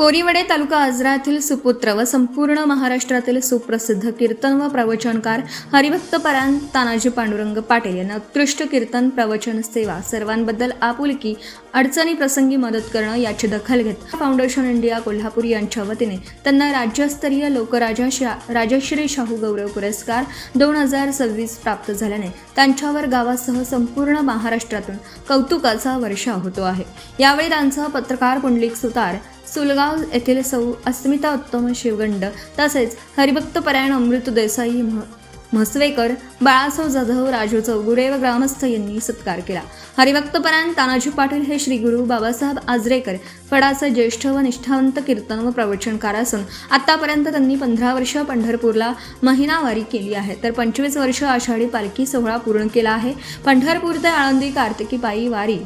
कोरीवडे तालुका आजरा येथील सुपुत्र व संपूर्ण महाराष्ट्रातील सुप्रसिद्ध कीर्तन व प्रवचनकार हरिभक्त परायण तानाजी पांडुरंग पाटील यांना उत्कृष्ट कीर्तन प्रवचन सेवा सर्वांबद्दल आपुलकी अडचणी प्रसंगी मदत करणं याची दखल घेत फाउंडेशन इंडिया कोल्हापूर यांच्या वतीने त्यांना राज्यस्तरीय राजश्री शाहू गौरव पुरस्कार 2026 प्राप्त झाल्याने त्यांच्यावर गावासह संपूर्ण महाराष्ट्रातून कौतुकाचा वर्षाव होतो आहे। यावेळी त्यांचा पत्रकार पुंडलिक सुतार, सुलगाव येथील सौ अस्मिता उत्तम शिवगंड तसेच हरिभक्त परायण अमृत देसाई म्हसवेकर, बाळासाहेब जाधव, राजू चौगुडे व ग्रामस्थ यांनी सत्कार केला। हरिभक्त परायण तानाजी पाटील हे श्री गुरु बाबासाहेब आजरेकर फडाचे ज्येष्ठ व निष्ठावंत कीर्तन व प्रवचनकार असून आतापर्यंत त्यांनी 15 वर्ष पंढरपूरला महिनावारी केली आहे, तर 25 वर्ष आषाढी पालखी सोहळा पूर्ण केला आहे। पंढरपूर ते आळंदी कार्तिकी पायी वारी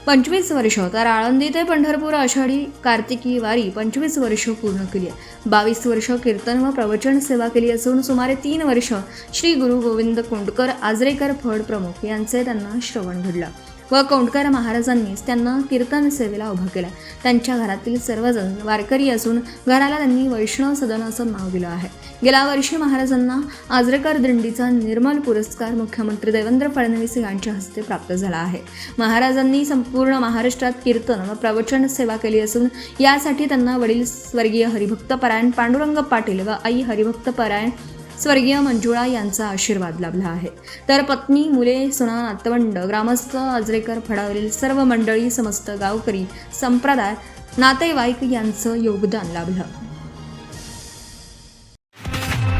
25 वर्ष, तर आळंदी ते पंढरपूर आषाढी कार्तिकी वारी 25 वर्ष पूर्ण केली आहे। 22 वर्ष कीर्तन व प्रवचन सेवा केली असून सुमारे 3 वर्ष श्री गुरु गोविंद कोंडकर आजरेकर फड प्रमुख यांचे त्यांना श्रवण घडलं व कोंडकर महाराजांनीच त्यांना कीर्तन सेवेला उभं केलं। त्यांच्या घरातील सर्वजण वारकरी असून घराला त्यांनी वैष्णव सदन असं नाव दिलं आहे। गेल्या वर्षी महाराजांना आजरेकर दिंडीचा निर्मल पुरस्कार मुख्यमंत्री देवेंद्र फडणवीस यांच्या हस्ते प्राप्त झाला आहे। महाराजांनी संपूर्ण महाराष्ट्रात कीर्तन व प्रवचन सेवा केली असून यासाठी त्यांना वडील स्वर्गीय हरिभक्त परायण पांडुरंग पाटील व आई हरिभक्त परायण स्वर्गीय मंजुळा यांचा आशीर्वाद लाभला आहे, तर पत्नी, मुले, सुना, नातवंड, ग्रामस्थ, आजरेकर फडावरील सर्व मंडळी, समस्त गावकरी संप्रदाय, नातेवाईक यांचं योगदान लाभलं।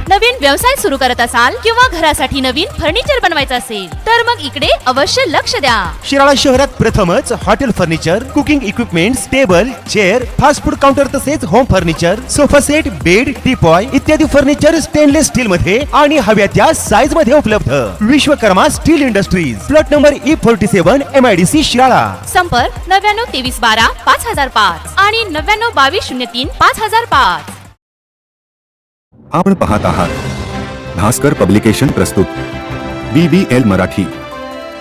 नवीन व्यवसाय सुरू करत असाल किंवा घरासाठी नवीन फर्निचर बनवायचं असेल तर मग इकडे अवश्य लक्ष द्या। शिराळा शहरात प्रथमच hotel furniture, cooking equipments, table, chair, fast food counter तसेच home furniture, sofa set, bed, teapoy इत्यादी फर्निचर स्टेनलेस स्टील मध्ये आणि हव्या त्या साईज मध्ये उपलब्ध। Vishwakarma steel industries, plot number E47, MIDC Shirala. संपर्क 99 23 12 5005 आणि 99 22 03 5005। आपण पाहत आहात भास्कर पब्लिकेशन प्रस्तुत BBL मराठी,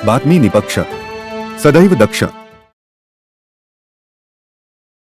बातमी निपक्ष, सदैव दक्ष।